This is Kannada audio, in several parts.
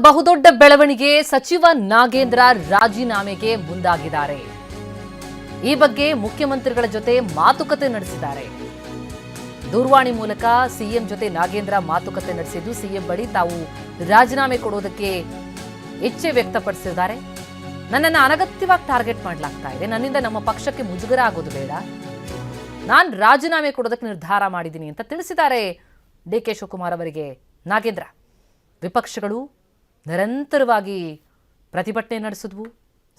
ಬಹುದೊಡ್ಡ ಬೆಳವಣಿಗೆ. ಸಚಿವ ನಾಗೇಂದ್ರ ರಾಜೀನಾಮೆಗೆ ಮುಂದಾಗಿದ್ದಾರೆ. ಈ ಬಗ್ಗೆ ಮುಖ್ಯಮಂತ್ರಿಗಳ ಜೊತೆ ಮಾತುಕತೆ ನಡೆಸಿದ್ದಾರೆ. ದೂರವಾಣಿ ಮೂಲಕ ಸಿಎಂ ಜೊತೆ ನಾಗೇಂದ್ರ ಮಾತುಕತೆ ನಡೆಸಿದ್ದು, ಸಿಎಂ ಬಳಿ ತಾವು ರಾಜೀನಾಮೆ ಕೊಡೋದಕ್ಕೆ ಇಚ್ಛೆ ವ್ಯಕ್ತಪಡಿಸಿದ್ದಾರೆ. ನನ್ನನ್ನು ಅನಗತ್ಯವಾಗಿ ಟಾರ್ಗೆಟ್ ಮಾಡಲಾಗ್ತಾ ಇದೆ, ನನ್ನಿಂದ ನಮ್ಮ ಪಕ್ಷಕ್ಕೆ ಮುಜುಗರ ಆಗೋದು ಬೇಡ, ನಾನು ರಾಜೀನಾಮೆ ಕೊಡೋದಕ್ಕೆ ನಿರ್ಧಾರ ಮಾಡಿದ್ದೀನಿ ಅಂತ ತಿಳಿಸಿದ್ದಾರೆ ಡಿಕೆ ಶಿವಕುಮಾರ್ ಅವರಿಗೆ ನಾಗೇಂದ್ರ. ವಿಪಕ್ಷಗಳು ನಿರಂತರವಾಗಿ ಪ್ರತಿಭಟನೆ ನಡೆಸಿದ್ವು,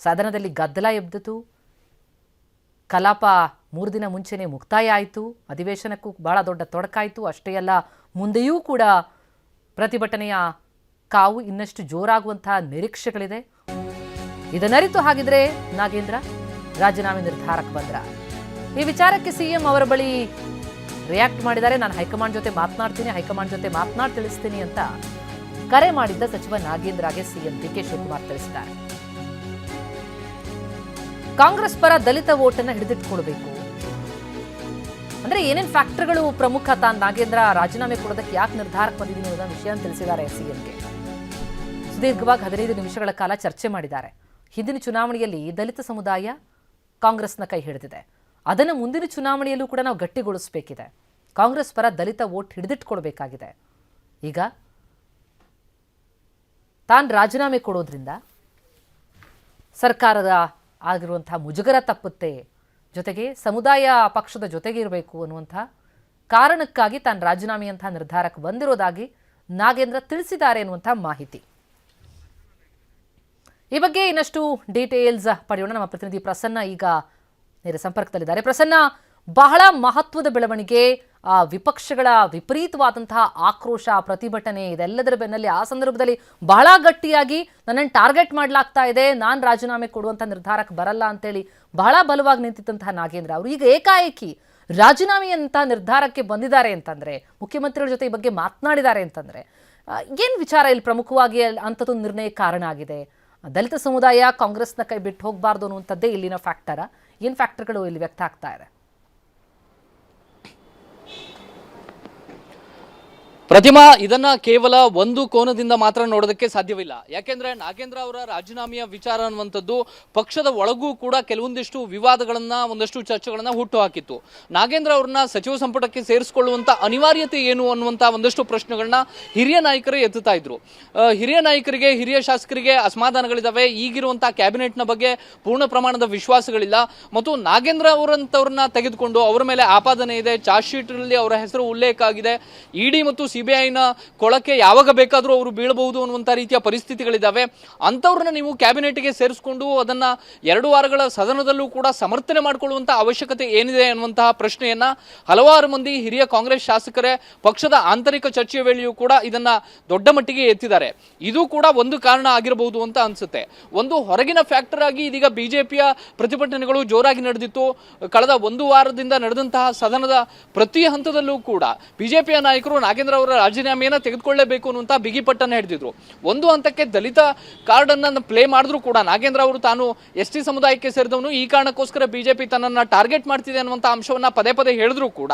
ಸದನದಲ್ಲಿ ಗದ್ದಲ ಎಬ್ಬಿತು, ಕಲಾಪ 3 ದಿನ ಮುಂಚೆನೇ ಮುಕ್ತಾಯ ಆಯಿತು, ಅಧಿವೇಶನಕ್ಕೂ ಬಹಳ ದೊಡ್ಡ ತೊಡಕಾಯಿತು. ಅಷ್ಟೇ ಅಲ್ಲ, ಮುಂದೆಯೂ ಕೂಡ ಪ್ರತಿಭಟನೆಯ ಕಾವು ಇನ್ನಷ್ಟು ಜೋರಾಗುವಂತಹ ನಿರೀಕ್ಷೆಗಳಿದೆ. ಇದನ್ನರಿತು ಹಾಗಿದ್ರೆ ನಾಗೇಂದ್ರ ರಾಜೀನಾಮೆ ನಿರ್ಧಾರಕ್ಕೆ ಬಂದ್ರ. ಈ ವಿಚಾರಕ್ಕೆ ಸಿಎಂ ಅವರ ಬಳಿ ರಿಯಾಕ್ಟ್ ಮಾಡಿದ್ದಾರೆ. ನಾನು ಹೈಕಮಾಂಡ್ ಜೊತೆ ಮಾತನಾಡ್ತೀನಿ, ಹೈಕಮಾಂಡ್ ಜೊತೆ ಮಾತನಾಡಿ ತಿಳಿಸ್ತೀನಿ ಅಂತ ಕರೆ ಮಾಡಿದ್ದ ಸಚಿವ ನಾಗೇಂದ್ರಗೆ ಸಿಎಂ ಡಿಕೆ ಶಿವಕುಮಾರ್ ತಿಳಿಸಿದ್ದಾರೆ. ಕಾಂಗ್ರೆಸ್ ಪರ ದಲಿತ ವೋಟನ್ನು ಹಿಡಿದಿಟ್ಕೊಳ್ಬೇಕು ಅಂದ್ರೆ ಏನೇನು ಫ್ಯಾಕ್ಟರ್ಗಳು ಪ್ರಮುಖ, ತಾನು ನಾಗೇಂದ್ರ ರಾಜೀನಾಮೆ ಕೊಡೋದಕ್ಕೆ ಯಾಕೆ ನಿರ್ಧಾರಕ್ಕೆ ಬಂದಿದ್ದೀನಿ ಅನ್ನೋ ವಿಷಯ ತಿಳಿಸಿದ್ದಾರೆ ಸಿಎಂಗೆ. ಸುದೀರ್ಘವಾಗಿ 15 ನಿಮಿಷಗಳ ಕಾಲ ಚರ್ಚೆ ಮಾಡಿದ್ದಾರೆ. ಹಿಂದಿನ ಚುನಾವಣೆಯಲ್ಲಿ ದಲಿತ ಸಮುದಾಯ ಕಾಂಗ್ರೆಸ್ನ ಕೈ ಹಿಡಿದಿದೆ, ಅದನ್ನು ಮುಂದಿನ ಚುನಾವಣೆಯಲ್ಲೂ ಕೂಡ ನಾವು ಗಟ್ಟಿಗೊಳಿಸಬೇಕಿದೆ. ಕಾಂಗ್ರೆಸ್ ಪರ ದಲಿತ ವೋಟ್ ಹಿಡಿದಿಟ್ಕೊಳ್ಬೇಕಾಗಿದೆ. ಈಗ ತಾನು ರಾಜೀನಾಮೆ ಕೊಡೋದ್ರಿಂದ ಸರ್ಕಾರದ ಆಗಿರುವಂತಹ ಮುಜುಗರ ತಪ್ಪುತ್ತೆ, ಜೊತೆಗೆ ಸಮುದಾಯ ಪಕ್ಷದ ಜೊತೆಗೆ ಇರಬೇಕು ಅನ್ನುವಂಥ ಕಾರಣಕ್ಕಾಗಿ ತಾನು ರಾಜೀನಾಮೆಯಂತಹ ನಿರ್ಧಾರಕ್ಕೆ ಬಂದಿರೋದಾಗಿ ನಾಗೇಂದ್ರ ತಿಳಿಸಿದ್ದಾರೆ ಎನ್ನುವಂಥ ಮಾಹಿತಿ. ಈ ಬಗ್ಗೆ ಇನ್ನಷ್ಟು ಡೀಟೇಲ್ಸ್ ಪಡೆಯೋಣ. ನಮ್ಮ ಪ್ರತಿನಿಧಿ ಪ್ರಸನ್ನ ಈಗ ನೇರ ಸಂಪರ್ಕದಲ್ಲಿದ್ದಾರೆ. ಪ್ರಸನ್ನ, ಬಹಳ ಮಹತ್ವದ ಬೆಳವಣಿಗೆ, ವಿಪಕ್ಷಗಳ ವಿಪರೀತವಾದಂತಹ ಆಕ್ರೋಶ, ಪ್ರತಿಭಟನೆ, ಇದೆಲ್ಲದರ ಬೆನ್ನಲ್ಲಿ ಆ ಸಂದರ್ಭದಲ್ಲಿ ಬಹಳ ಗಟ್ಟಿಯಾಗಿ ನನ್ನನ್ನು ಟಾರ್ಗೆಟ್ ಮಾಡಲಾಗ್ತಾ ಇದೆ, ನಾನು ರಾಜೀನಾಮೆ ಕೊಡುವಂಥ ನಿರ್ಧಾರಕ್ಕೆ ಬರಲ್ಲ ಅಂತೇಳಿ ಬಹಳ ಬಲವಾಗಿ ನಿಂತಿದ್ದಂತಹ ನಾಗೇಂದ್ರ ಅವರು ಈಗ ಏಕಾಏಕಿ ರಾಜೀನಾಮೆಯಂತ ನಿರ್ಧಾರಕ್ಕೆ ಬಂದಿದ್ದಾರೆ ಅಂತಂದ್ರೆ, ಮುಖ್ಯಮಂತ್ರಿಗಳ ಜೊತೆ ಈ ಬಗ್ಗೆ ಮಾತನಾಡಿದ್ದಾರೆ ಅಂತಂದ್ರೆ, ಏನು ವಿಚಾರ ಇಲ್ಲಿ ಪ್ರಮುಖವಾಗಿ ಅಂಥದ್ದು ನಿರ್ಣಯ ಕಾರಣ ಆಗಿದೆ? ದಲಿತ ಸಮುದಾಯ ಕಾಂಗ್ರೆಸ್ನ ಕೈ ಬಿಟ್ಟು ಹೋಗಬಾರ್ದು ಅನ್ನುವಂಥದ್ದೇ ಇಲ್ಲಿನ ಫ್ಯಾಕ್ಟರ? ಏನು ಫ್ಯಾಕ್ಟರ್ಗಳು ಇಲ್ಲಿ ವ್ಯಕ್ತ ಆಗ್ತಾ ಇದೆ? ಪ್ರತಿಮಾ, ಇದನ್ನ ಕೇವಲ ಒಂದು ಕೋನದಿಂದ ಮಾತ್ರ ನೋಡೋದಕ್ಕೆ ಸಾಧ್ಯವಿಲ್ಲ. ಯಾಕೆಂದ್ರೆ ನಾಗೇಂದ್ರ ಅವರ ರಾಜೀನಾಮೆಯ ವಿಚಾರ ಅನ್ನುವಂಥದ್ದು ಪಕ್ಷದ ಒಳಗೂ ಕೂಡ ಕೆಲವೊಂದಿಷ್ಟು ವಿವಾದಗಳನ್ನ, ಒಂದಷ್ಟು ಚರ್ಚೆಗಳನ್ನ ಹುಟ್ಟು ಹಾಕಿತ್ತು. ನಾಗೇಂದ್ರ ಅವ್ರನ್ನ ಸಚಿವ ಸಂಪುಟಕ್ಕೆ ಸೇರಿಸಿಕೊಳ್ಳುವಂತ ಅನಿವಾರ್ಯತೆ ಏನು ಅನ್ನುವಂತ ಒಂದಷ್ಟು ಪ್ರಶ್ನೆಗಳನ್ನ ಹಿರಿಯ ನಾಯಕರೇ ಎತ್ತುತ್ತಾ ಇದ್ರು. ಹಿರಿಯ ನಾಯಕರಿಗೆ, ಹಿರಿಯ ಶಾಸಕರಿಗೆ ಅಸಮಾಧಾನಗಳಿದಾವೆ. ಈಗಿರುವಂತಹ ಕ್ಯಾಬಿನೆಟ್ನ ಬಗ್ಗೆ ಪೂರ್ಣ ಪ್ರಮಾಣದ ವಿಶ್ವಾಸಗಳಿಲ್ಲ. ಮತ್ತು ನಾಗೇಂದ್ರ ಅವರಂತವ್ರನ್ನ ತೆಗೆದುಕೊಂಡು ಅವರ ಮೇಲೆ ಆಪಾದನೆ ಇದೆ, ಚಾರ್ಜ್ ಶೀಟ್ ನಲ್ಲಿ ಅವರ ಹೆಸರು ಉಲ್ಲೇಖ ಆಗಿದೆ. ಇಡಿ ಮತ್ತು ಸಿಬಿಐನ ಕೊಳಕ್ಕೆ ಯಾವಾಗ ಬೇಕಾದರೂ ಅವರು ಬೀಳಬಹುದು ಅನ್ನುವಂಥ ರೀತಿಯ ಪರಿಸ್ಥಿತಿಗಳಿದ್ದಾವೆ. ಅಂಥವ್ರನ್ನ ನೀವು ಕ್ಯಾಬಿನೆಟ್ಗೆ ಸೇರಿಸಿಕೊಂಡು ಅದನ್ನ 2 ವಾರಗಳ ಸದನದಲ್ಲೂ ಕೂಡ ಸಮರ್ಥನೆ ಮಾಡಿಕೊಳ್ಳುವಂಥ ಅವಶ್ಯಕತೆ ಏನಿದೆ ಅನ್ನುವಂತಹ ಪ್ರಶ್ನೆಯನ್ನ ಹಲವಾರು ಮಂದಿ ಹಿರಿಯ ಕಾಂಗ್ರೆಸ್ ಶಾಸಕರೇ ಪಕ್ಷದ ಆಂತರಿಕ ಚರ್ಚೆಯ ವೇಳೆಯೂ ಕೂಡ ಇದನ್ನ ದೊಡ್ಡ ಮಟ್ಟಿಗೆ ಎತ್ತಿದ್ದಾರೆ. ಇದು ಕೂಡ ಒಂದು ಕಾರಣ ಆಗಿರಬಹುದು ಅಂತ ಅನ್ಸುತ್ತೆ. ಒಂದು ಹೊರಗಿನ ಫ್ಯಾಕ್ಟರ್ ಆಗಿ ಇದೀಗ ಬಿಜೆಪಿಯ ಪ್ರತಿಭಟನೆಗಳು ಜೋರಾಗಿ ನಡೆದಿತ್ತು. ಕಳೆದ 1 ವಾರದಿಂದ ನಡೆದಂತಹ ಸದನದ ಪ್ರತಿ ಹಂತದಲ್ಲೂ ಕೂಡ ಬಿಜೆಪಿಯ ನಾಯಕರು ನಾಗೇಂದ್ರ ಅವರ ರಾಜೀನಾಮೆಯನ್ನ ತೆಗೆದುಕೊಳ್ಳಲೇಬೇಕು ಅನ್ನುವಂತ ಬಿಗಿಪಟ್ಟನ್ನು ಹಿಡಿದಿದ್ರು. ಒಂದು ಹಂತಕ್ಕೆ ದಲಿತ ಕಾರ್ಡ್ ಅನ್ನ ಪ್ಲೇ ಮಾಡಿದ್ರು ಕೂಡ ನಾಗೇಂದ್ರ ಅವರು ತಾನು ಎಸ್ಟಿ ಸಮುದಾಯಕ್ಕೆ ಸೇರಿದವನು, ಈ ಕಾರಣಕ್ಕೋಸ್ಕರ ಬಿಜೆಪಿ ತನ್ನನ್ನ ಟಾರ್ಗೆಟ್ ಮಾಡ್ತಿದೆ ಅನ್ನುವಂತ ಅಂಶವನ್ನ ಪದೇ ಪದೇ ಹೇಳಿದ್ರು ಕೂಡ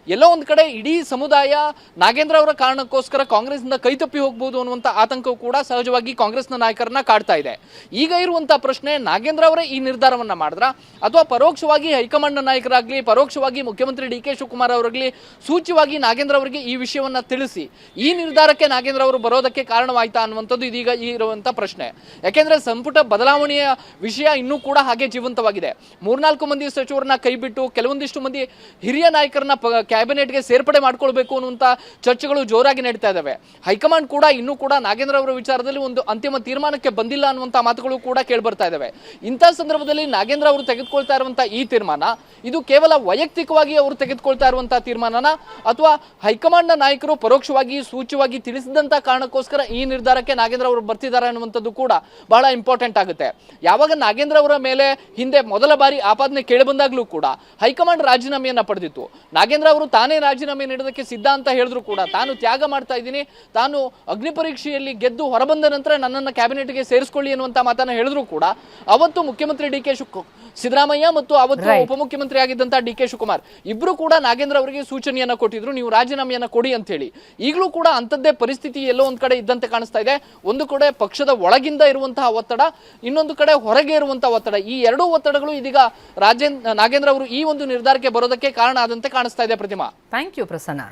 ಎಲ್ಲೋ ಒಂದ್ ಕಡೆ ಇಡೀ ಸಮುದಾಯ ನಾಗೇಂದ್ರ ಅವರ ಕಾರಣಕ್ಕೋಸ್ಕರ ಕಾಂಗ್ರೆಸ್ನಿಂದ ಕೈ ತಪ್ಪಿ ಹೋಗಬಹುದು ಅನ್ನುವಂತ ಆತಂಕವು ಕೂಡ ಸಹಜವಾಗಿ ಕಾಂಗ್ರೆಸ್ನ ನಾಯಕರನ್ನ ಕಾಡ್ತಾ ಇದೆ. ಈಗ ಇರುವಂತಹ ಪ್ರಶ್ನೆ, ನಾಗೇಂದ್ರ ಅವರೇ ಈ ನಿರ್ಧಾರವನ್ನ ಮಾಡಿದ್ರ ಅಥವಾ ಪರೋಕ್ಷವಾಗಿ ಹೈಕಮಾಂಡ್ ನಾಯಕರಾಗ್ಲಿ, ಪರೋಕ್ಷವಾಗಿ ಮುಖ್ಯಮಂತ್ರಿ ಡಿಕೆ ಶಿವಕುಮಾರ್ ಅವರಾಗ್ಲಿ ಸೂಚ್ಯವಾಗಿ ನಾಗೇಂದ್ರ ಅವರಿಗೆ ಈ ವಿಷಯವನ್ನ ತಿಳಿಸಿ ಈ ನಿರ್ಧಾರಕ್ಕೆ ನಾಗೇಂದ್ರ ಅವರು ಬರೋದಕ್ಕೆ ಕಾರಣವಾಯ್ತಾ ಅನ್ನುವಂಥದ್ದು ಇದೀಗ ಇರುವಂತ ಪ್ರಶ್ನೆ. ಯಾಕೆಂದ್ರೆ ಸಂಪುಟ ಬದಲಾವಣೆಯ ವಿಷಯ ಇನ್ನೂ ಕೂಡ ಹಾಗೆ ಜೀವಂತವಾಗಿದೆ. 3-4 ಮಂದಿ ಸಚಿವರನ್ನ ಕೈ ಬಿಟ್ಟು ಕೆಲವೊಂದಿಷ್ಟು ಮಂದಿ ಹಿರಿಯ ನಾಯಕರನ್ನ ಕ್ಯಾಬಿನೆಟ್ಗೆ ಸೇರ್ಪಡೆ ಮಾಡ್ಕೊಳ್ಬೇಕು ಅನ್ನುವಂತ ಚರ್ಚೆಗಳು ಜೋರಾಗಿ ನಡೀತಾ ಇದಾವೆ. ಹೈಕಮಾಂಡ್ ಕೂಡ ಇನ್ನೂ ಕೂಡ ನಾಗೇಂದ್ರ ಅವರ ವಿಚಾರದಲ್ಲಿ ಒಂದು ಅಂತಿಮ ತೀರ್ಮಾನಕ್ಕೆ ಬಂದಿಲ್ಲ ಅನ್ನುವಂತ ಮಾತುಗಳು ಕೂಡ ಕೇಳ್ಬರ್ತಾ ಇದಾವೆ. ಇಂಥ ಸಂದರ್ಭದಲ್ಲಿ ನಾಗೇಂದ್ರ ಅವರು ತೆಗೆದುಕೊಳ್ತಾ ಇರುವಂತಹ ಈ ತೀರ್ಮಾನ ಇದು ಕೇವಲ ವೈಯಕ್ತಿಕವಾಗಿ ಅವರು ತೆಗೆದುಕೊಳ್ತಾ ಇರುವಂತಹ ತೀರ್ಮಾನನ ಅಥವಾ ಹೈಕಮಾಂಡ್ ನಾಯಕರು ಪರೋಕ್ಷವಾಗಿ ಸೂಚ್ಯವಾಗಿ ತಿಳಿಸಿದಂತ ಕಾರಣಕ್ಕೋಸ್ಕರ ಈ ನಿರ್ಧಾರಕ್ಕೆ ನಾಗೇಂದ್ರ ಅವರು ಬರ್ತಿದ್ದಾರೆ ಅನ್ನುವಂಥದ್ದು ಕೂಡ ಬಹಳ ಇಂಪಾರ್ಟೆಂಟ್ ಆಗುತ್ತೆ. ಯಾವಾಗ ನಾಗೇಂದ್ರ ಅವರ ಮೇಲೆ ಹಿಂದೆ ಮೊದಲ ಬಾರಿ ಆಪಾದನೆ ಕೇಳಿಬಂದಾಗ್ಲೂ ಕೂಡ ಹೈಕಮಾಂಡ್ ರಾಜೀನಾಮೆಯನ್ನ ಪಡೆದಿತ್ತು. ನಾಗೇಂದ್ರ ಅವರು ತಾನೇ ರಾಜೀನಾಮೆ ನೀಡೋದಕ್ಕೆ ಸಿದ್ಧ ಅಂತ ಹೇಳಿದ್ರು ಕೂಡ ತಾನು ತ್ಯಾಗ ಮಾಡ್ತಾ ಇದ್ದೀನಿ, ತಾನು ಅಗ್ನಿ ಪರೀಕ್ಷೆಯಲ್ಲಿ ಗೆದ್ದು ಹೊರಬಂದ ನಂತರ ನನ್ನನ್ನು ಕ್ಯಾಬಿನೆಟ್ಗೆ ಸೇರಿಸಿಕೊಳ್ಳಿ ಅನ್ನುವಂತ ಮಾತನ್ನ ಹೇಳಿದ್ರು ಕೂಡ ಅವತ್ತು ಮುಖ್ಯಮಂತ್ರಿ ಸಿದ್ದರಾಮಯ್ಯ ಮತ್ತು ಅವತ್ತು ಉಪಮುಖ್ಯಮಂತ್ರಿ ಆಗಿದ್ದಂತ ಡಿಕೆ ಶಿವಕುಮಾರ್ ಇಬ್ರು ಕೂಡ ನಾಗೇಂದ್ರ ಅವರಿಗೆ ಸೂಚನೆಯನ್ನ ಕೊಟ್ಟಿದ್ರು, ನೀವು ರಾಜೀನಾಮೆಯನ್ನ ಕೊಡಿ ಅಂತ ಹೇಳಿ. ಈಗಲೂ ಕೂಡ ಅಂಥದ್ದೇ ಪರಿಸ್ಥಿತಿ ಎಲ್ಲೋ ಒಂದ್ ಕಡೆ ಇದ್ದಂತೆ ಕಾಣಿಸ್ತಾ ಇದೆ. ಒಂದು ಕಡೆ ಪಕ್ಷದ ಒಳಗಿಂದ ಇರುವಂತಹ ಒತ್ತಡ, ಇನ್ನೊಂದು ಕಡೆ ಹೊರಗೆ ಇರುವಂತಹ ಒತ್ತಡ, ಈ ಎರಡೂ ಒತ್ತಡಗಳು ಇದೀಗ ನಾಗೇಂದ್ರ ಅವರು ಈ ಒಂದು ನಿರ್ಧಾರಕ್ಕೆ ಬರೋದಕ್ಕೆ ಕಾರಣ ಆದಂತೆ ಕಾಣಿಸ್ತಾ ಇದೆ. ಪ್ರತಿಮಾ, ಥ್ಯಾಂಕ್ ಯು ಪ್ರಸನ್ನ.